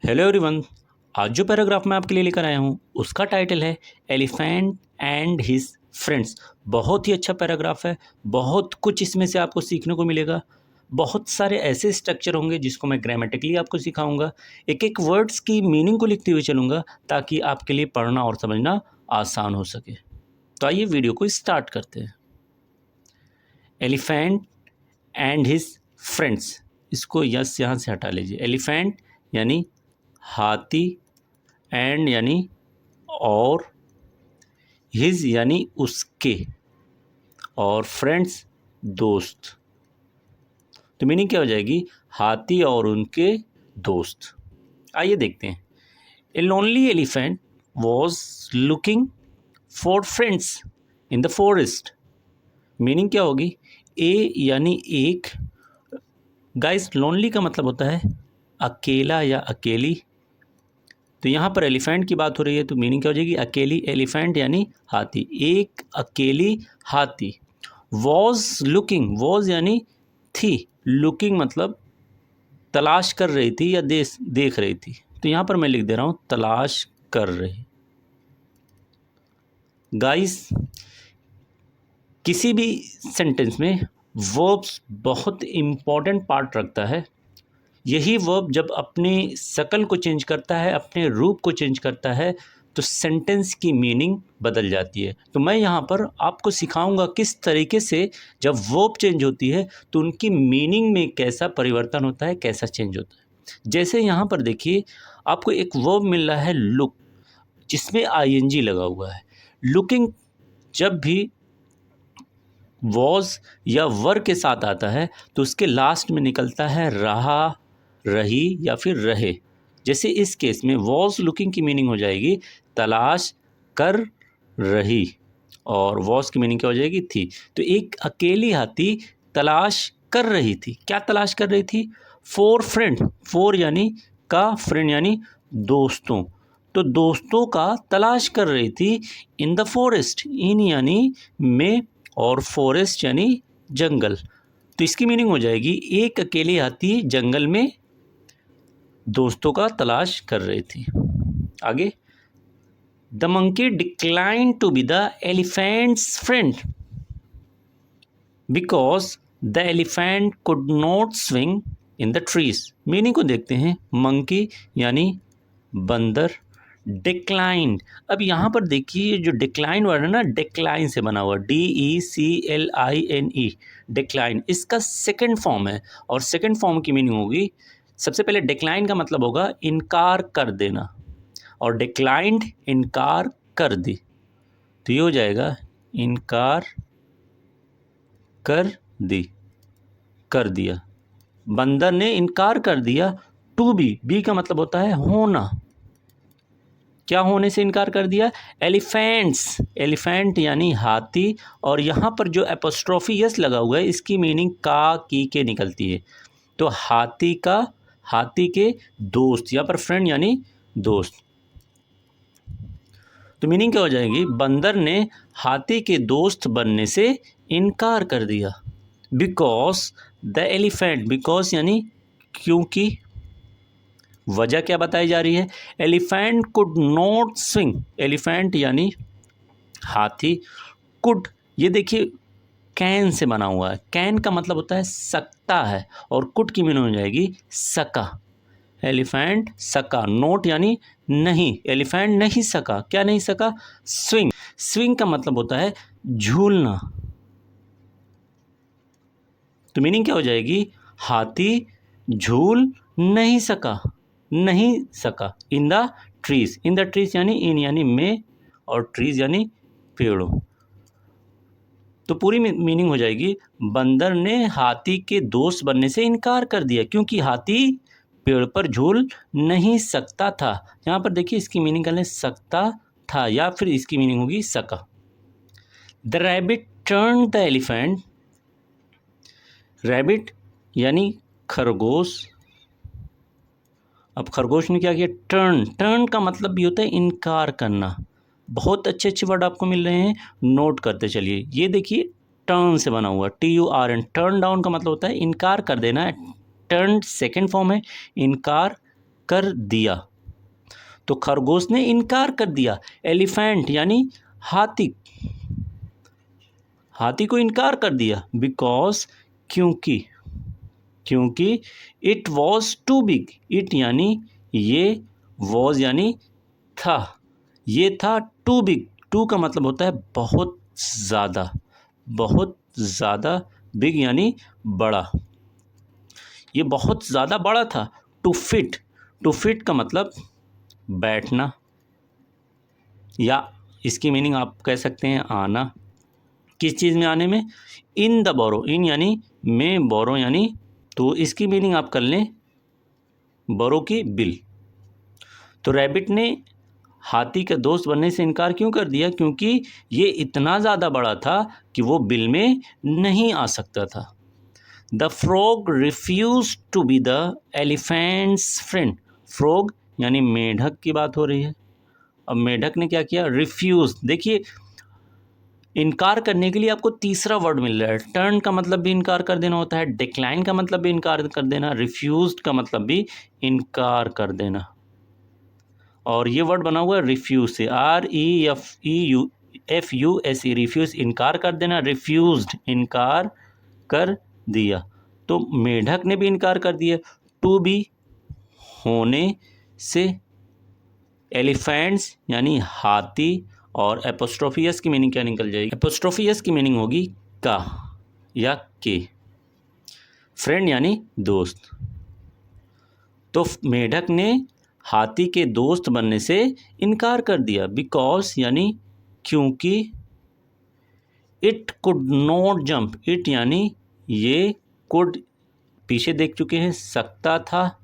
Hello everyone. आज जो paragraph मैं आपके लिए लेकर आया हूँ उसका टाइटल है एलिफेंट एंड हिज फ्रेंड्स। बहुत ही अच्छा पैराग्राफ है। बहुत कुछ इसमें से आपको सीखने को मिलेगा। बहुत सारे ऐसे स्ट्रक्चर होंगे जिसको मैं ग्रामेटिकली आपको सिखाऊंगा। एक एक वर्ड्स की मीनिंग को लिखते हुए चलूँगा ताकि आपके लिए पढ़ना और समझना आसान हो सके। तो आइए वीडियो को स्टार्ट करते हैं। एलिफेंट एंड हिज फ्रेंड्स, इसको यस यहाँ से हटा लीजिए। एलिफेंट यानी हाथी, एंड यानी और, हिज यानी उसके, और फ्रेंड्स दोस्त। तो मीनिंग क्या हो जाएगी? हाथी और उनके दोस्त। आइए देखते हैं। A lonely elephant was looking for friends in the forest. Meaning क्या होगी? ए यानी एक। गाइस, लोनली का मतलब होता है अकेला या अकेली। तो यहाँ पर एलिफेंट की बात हो रही है तो मीनिंग क्या हो जाएगी? अकेली। एलिफेंट यानी हाथी, एक अकेली हाथी। वॉज लुकिंग, वॉज यानी थी, लुकिंग मतलब तलाश कर रही थी या देख रही थी। तो यहाँ पर मैं लिख दे रहा हूँ तलाश कर रही। गाइस, किसी भी सेंटेंस में वर्ब्स बहुत इम्पॉर्टेंट पार्ट रखता है। यही वर्ब जब अपनी शक्ल को चेंज करता है, अपने रूप को चेंज करता है, तो सेंटेंस की मीनिंग बदल जाती है। तो मैं यहाँ पर आपको सिखाऊंगा किस तरीके से जब वर्ब चेंज होती है तो उनकी मीनिंग में कैसा परिवर्तन होता है, कैसा चेंज होता है। जैसे यहाँ पर देखिए, आपको एक वर्ब मिल रहा है लुक, जिसमें आईएनजी लगा हुआ है। लुकिंग जब भी वॉज या वर के साथ आता है तो उसके लास्ट में निकलता है रहा, रही या फिर रहे। जैसे इस केस में वॉज लुकिंग की मीनिंग हो जाएगी तलाश कर रही, और वॉज की मीनिंग क्या हो जाएगी? थी। तो एक अकेली हाथी तलाश कर रही थी। क्या तलाश कर रही थी? For friend. फॉर यानी का, फ्रेंड यानी दोस्तों। तो दोस्तों का तलाश कर रही थी। इन द फॉरेस्ट, इन यानी में, और फॉरेस्ट यानी जंगल। तो इसकी मीनिंग हो जाएगी एक अकेली हाथी जंगल में दोस्तों का तलाश कर रही थी। आगे, the monkey decline to be the elephant's friend because the elephant could not swing in the trees. Meaning को देखते हैं। मंकी यानी बंदर, डिक्लाइंड। अब यहाँ पर देखिए जो डिक्लाइन वर्ड है ना, डिक्लाइन से बना हुआ, DECLINE, डिक्लाइन इसका सेकंड फॉर्म है। और सेकंड फॉर्म की मीनिंग होगी, सबसे पहले डिक्लाइन का मतलब होगा इनकार कर देना, और डिक्लाइंड इनकार कर दी। तो ये हो जाएगा इनकार कर दी, कर दिया। बंदर ने इनकार कर दिया। टू बी का मतलब होता है होना। क्या होने से इनकार कर दिया? एलिफेंट्स, एलिफेंट यानी हाथी, और यहाँ पर जो एपोस्ट्रोफी यस लगा हुआ है इसकी मीनिंग का, की के निकलती है। तो हाथी का, हाथी के दोस्त, यहाँ पर फ्रेंड यानी दोस्त। तो मीनिंग क्या हो जाएगी? बंदर ने हाथी के दोस्त बनने से इनकार कर दिया। बिकॉज द एलिफेंट, बिकॉज यानी क्योंकि। वजह क्या बताई जा रही है? Elephant could not swing, elephant यानी हाथी, कुड ये देखिए कैन से बना हुआ है। कैन का मतलब होता है सकता है, और कुड की मीनिंग हो जाएगी सका। एलिफेंट सका, नोट यानी नहीं, एलिफेंट नहीं सका। क्या नहीं सका? स्विंग। स्विंग का मतलब होता है झूलना। तो मीनिंग क्या हो जाएगी? हाथी झूल नहीं सका, नहीं सका। इन the trees, in the trees यानी इन यानी में, और ट्रीज यानी पेड़ों। तो पूरी मीनिंग हो जाएगी बंदर ने हाथी के दोस्त बनने से इनकार कर दिया क्योंकि हाथी पेड़ पर झूल नहीं सकता था। यहाँ पर देखिए इसकी मीनिंग कर लें सकता था, या फिर इसकी मीनिंग होगी सका। The rabbit turn the elephant, rabbit यानी खरगोश। अब खरगोश ने क्या किया? टर्न, टर्न का मतलब भी होता है इनकार करना। बहुत अच्छे अच्छे वर्ड आपको मिल रहे हैं, नोट करते चलिए। ये देखिए टर्न से बना हुआ, TURN। टर्न डाउन का मतलब होता है इनकार कर देना। टर्न सेकंड फॉर्म है, इनकार कर दिया, तो खरगोश ने इनकार कर दिया। एलिफेंट यानी हाथी, हाथी को इनकार कर दिया। बिकॉज क्योंकि, क्योंकि it was too big, it यानी ये, वॉज यानी था, ये था टू बिग, टू का मतलब होता है बहुत ज़्यादा, बहुत ज़्यादा, बिग यानी बड़ा, ये बहुत ज़्यादा बड़ा था। टू फिट, टू फिट का मतलब बैठना, या इसकी मीनिंग आप कह सकते हैं आना। किस चीज़ में आने में? इन द बोरो, इन यानी में, बोरो यानी, तो इसकी मीनिंग आप कर लें बोरो की बिल। तो रैबिट ने हाथी के दोस्त बनने से इनकार क्यों कर दिया? क्योंकि ये इतना ज़्यादा बड़ा था कि वो बिल में नहीं आ सकता था। The frog refuse to be the elephant's friend, frog यानी मेढक की बात हो रही है। अब मेढक ने क्या किया? रिफ्यूज, देखिए इनकार करने के लिए आपको तीसरा वर्ड मिल रहा है। टर्न का मतलब भी इनकार कर देना होता है, डिक्लाइन का मतलब भी इनकार कर देना, रिफ्यूज्ड का मतलब भी इनकार कर देना। और ये वर्ड बना हुआ है रिफ्यूज से, REFUSE, रिफ्यूज इनकार कर देना, रिफ्यूज्ड इनकार कर दिया। तो मेढक ने भी इनकार कर दिया टू बी होने से, एलिफेंट्स यानी हाथी, और एपोस्ट्रोफियस की मीनिंग क्या निकल जाएगी? एपोस्ट्रोफियस की मीनिंग होगी का या के, फ्रेंड यानी दोस्त। तो मेढक ने हाथी के दोस्त बनने से इनकार कर दिया। बिकॉज यानी क्योंकि, it could not jump, it यानी ये, कुड पीछे देख चुके हैं, सकता था,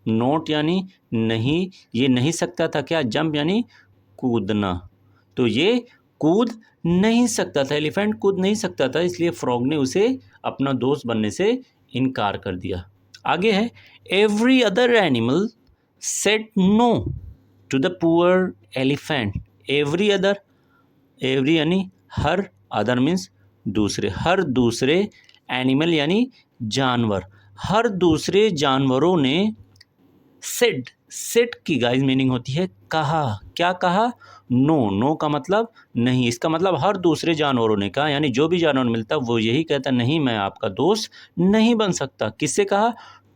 नॉट यानी नहीं, ये नहीं सकता था क्या? जंप यानी कूदना, तो ये कूद नहीं सकता था, एलिफेंट कूद नहीं सकता था, इसलिए फ्रॉग ने उसे अपना दोस्त बनने से इनकार कर दिया। आगे है, every other animal said no to the poor elephant. Every other, every यानी हर, अदर मीन्स दूसरे, हर दूसरे, एनिमल यानी जानवर, हर दूसरे जानवरों ने सेड, सेड की गाइस मीनिंग होती है कहा। क्या कहा? नो, नो का मतलब नहीं, इसका मतलब हर दूसरे जानवरों ने कहा, यानी जो भी जानवर मिलता वो यही कहता नहीं मैं आपका दोस्त नहीं बन सकता। किससे कहा?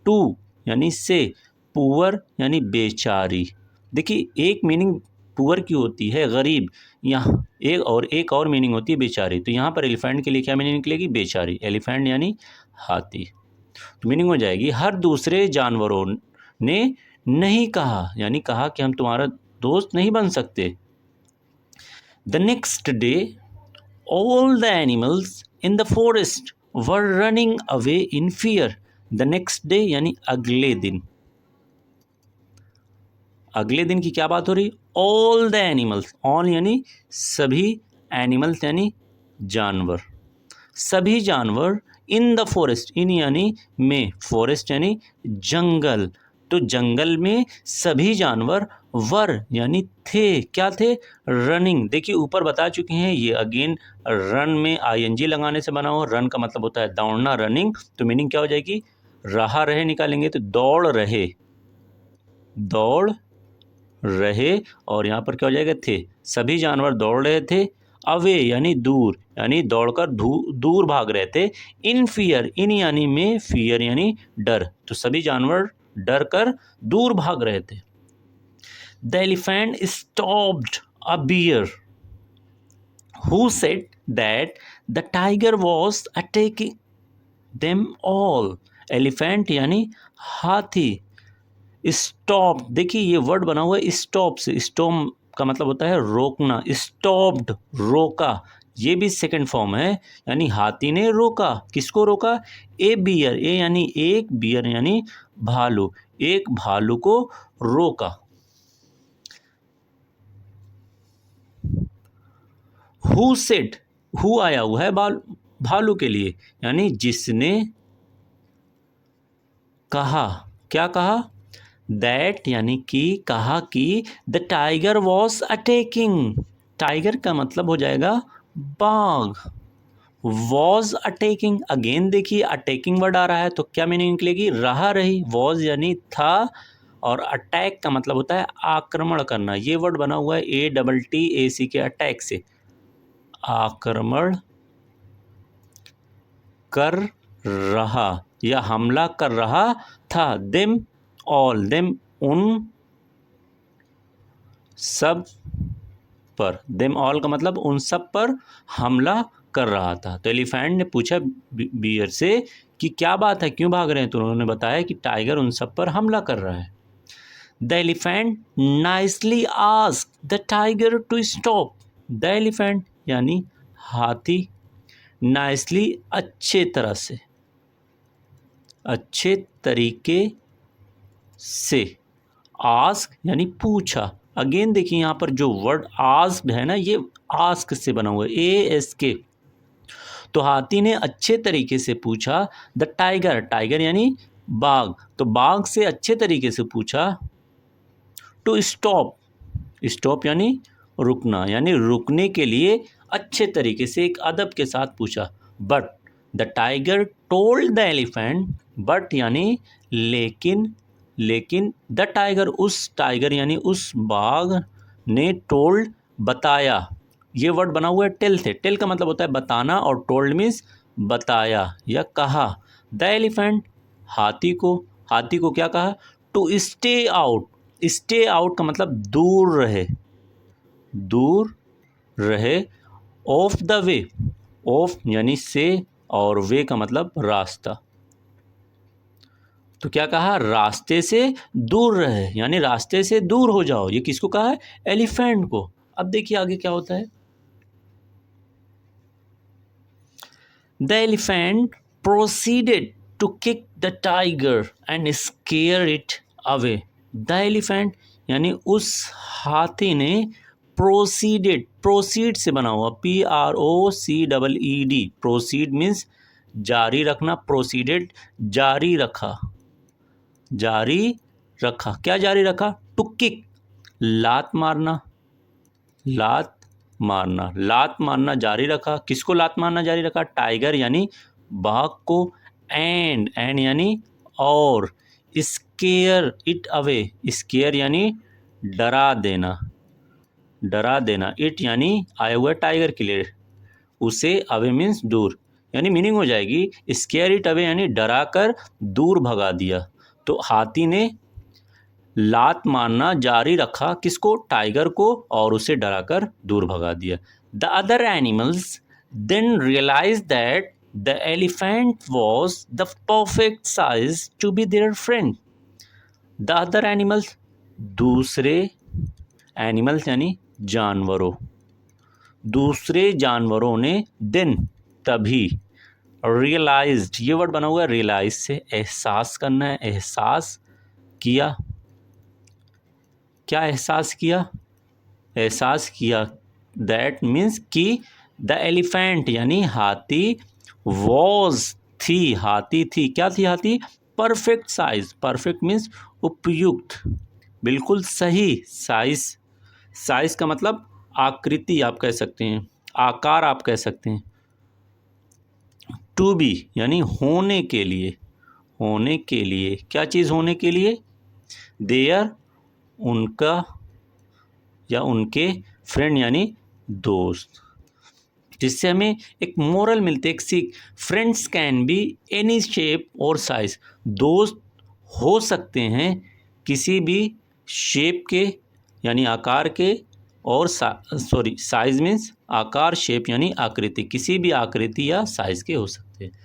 टू यानी से, पुअर यानी बेचारी। देखिए एक मीनिंग पुअर की होती है गरीब, यहाँ एक और मीनिंग होती है बेचारी। तो यहाँ पर एलिफेंट के लिए क्या मीनिंग निकलेगी? बेचारी, एलिफेंट यानी हाथी। तो मीनिंग हो जाएगी हर दूसरे जानवरों ने नहीं कहा, यानी कहा कि हम तुम्हारा दोस्त नहीं बन सकते। The next day all the animals in the forest were running away in fear. The next day यानी अगले दिन, अगले दिन की क्या बात हो रही? ऑल द एनिमल्स, ऑल यानी सभी, एनिमल्स यानी जानवर, सभी जानवर, इन द फॉरेस्ट, इन यानी में, फॉरेस्ट यानी जंगल, तो जंगल में सभी जानवर, वर यानी थे, क्या थे? रनिंग। देखिए ऊपर बता चुके हैं, ये अगेन रन में ING लगाने से बना हो, रन का मतलब होता है दौड़ना, रनिंग, तो मीनिंग क्या हो जाएगी? रहा रहे निकालेंगे तो दौड़ रहे, दौड़ रहे, और यहाँ पर क्या हो जाएगा? थे, सभी जानवर दौड़ रहे थे, अवे यानी दूर, यानी दौड़कर दूर भाग रहे थे, इन फियर, इन यानी में, फियर यानी डर, तो सभी जानवर डर कर दूर भाग रहे थे। The elephant stopped a bear who said that the tiger was attacking them all. Elephant यानी हाथी, स्टॉप, देखिए ये वर्ड बना हुआ है स्टॉप से, स्टॉप का मतलब होता है रोकना, स्टॉप्ड रोका, ये भी सेकंड फॉर्म है, यानी हाथी ने रोका, किसको रोका? ए बियर, ए यानी एक, बियर यानी भालू, एक भालू को रोका। हु सेड, हु आया हुआ है भालू के लिए, यानी जिसने कहा, क्या कहा? दैट यानी कि कहा कि the tiger was attacking, tiger का मतलब हो जाएगा बाघ, वॉज अटैकिंग, अगेन देखिए अटैकिंग वर्ड आ रहा है तो क्या मीनिंग निकलेगी? रहा रही, वॉज यानी था, और अटैक का मतलब होता है आक्रमण करना। ये वर्ड बना हुआ है ATTAC के अटैक से, आक्रमण कर रहा या हमला कर रहा था। देम ऑल, देम उन सब पर, देम ऑल का मतलब उन सब पर हमला कर रहा था। तो एलिफेंट ने पूछा बियर से कि क्या बात है, क्यों भाग रहे हैं? तो उन्होंने बताया कि टाइगर उन सब पर हमला कर रहा है। The elephant nicely asked the tiger to stop. The elephant यानी हाथी, नाइसली अच्छे तरह से, अच्छे तरीके से, आस्क यानी पूछा। अगेन देखिए यहाँ पर जो वर्ड आस्क है ना, ये आस्क से बना हुआ है, ASK। तो हाथी ने अच्छे तरीके से पूछा द टाइगर, टाइगर यानी बाघ, तो बाघ से अच्छे तरीके से पूछा टू स्टॉप, स्टॉप यानी रुकना, यानी रुकने के लिए अच्छे तरीके से एक अदब के साथ पूछा। But the tiger told the elephant, but यानी लेकिन, लेकिन द टाइगर उस टाइगर यानी उस बाघ ने टोल्ड बताया, ये वर्ड बना हुआ है टेल से, टेल का मतलब होता है बताना और टोल्ड मीन्स बताया या कहा। द एलिफेंट हाथी को, हाथी को क्या कहा? To stay out, stay out का मतलब दूर रहे, दूर रहे, ऑफ द वे, ऑफ यानी से और वे का मतलब रास्ता। तो क्या कहा? रास्ते से दूर रहे, यानी रास्ते से दूर हो जाओ। ये किसको कहा है? एलिफेंट को। अब देखिए आगे क्या होता है। The elephant proceeded to kick the tiger and scare it away. The elephant यानी उस हाथी ने प्रोसीडेड, प्रोसीड से बना हुआ, PROCEED, प्रोसीड मीन्स जारी रखना, प्रोसीडेड जारी रखा, जारी रखा। क्या जारी रखा? टू किक, लात मारना, लात मारना, लात मारना जारी रखा। किसको लात मारना जारी रखा? टाइगर यानी बाघ को। एंड, एंड यानी और, स्केयर इट अवे, स्केयर यानी डरा देना, डरा देना, इट यानी आया हुआ टाइगर के लिए, उसे, अवे मीन्स दूर, यानी मीनिंग हो जाएगी स्केयर इट अवे यानी डरा कर दूर भगा दिया। तो हाथी ने लात मारना जारी रखा, किसको? टाइगर को, और उसे डराकर दूर भगा दिया। The other animals then realize that the elephant was the perfect size to be their friend. The other animals, दूसरे एनिमल्स यानी जानवरों, दूसरे जानवरों ने देन तभी, रियलाइज्ड, ये वर्ड बना हुआ है रियलाइज से, एहसास करना है, एहसास किया। क्या एहसास किया? एहसास किया, दैट मीन्स कि द एलिफेंट यानी हाथी, वॉज थी, हाथी थी, क्या थी हाथी? परफेक्ट साइज, परफेक्ट मीन्स उपयुक्त, बिल्कुल सही साइज, साइज का मतलब आकृति आप कह सकते हैं, आकार आप कह सकते हैं। टू बी यानी होने के लिए, होने के लिए, क्या चीज़ होने के लिए? देयर, उनका या उनके, फ्रेंड यानी दोस्त। जिससे हमें एक मोरल मिलती है, एक सीख। Friends can be any shape और साइज, दोस्त हो सकते हैं किसी भी शेप के यानी आकार के, और साइज मीन्स आकार, शेप यानी आकृति, किसी भी आकृति या साइज के हो सकते हैं।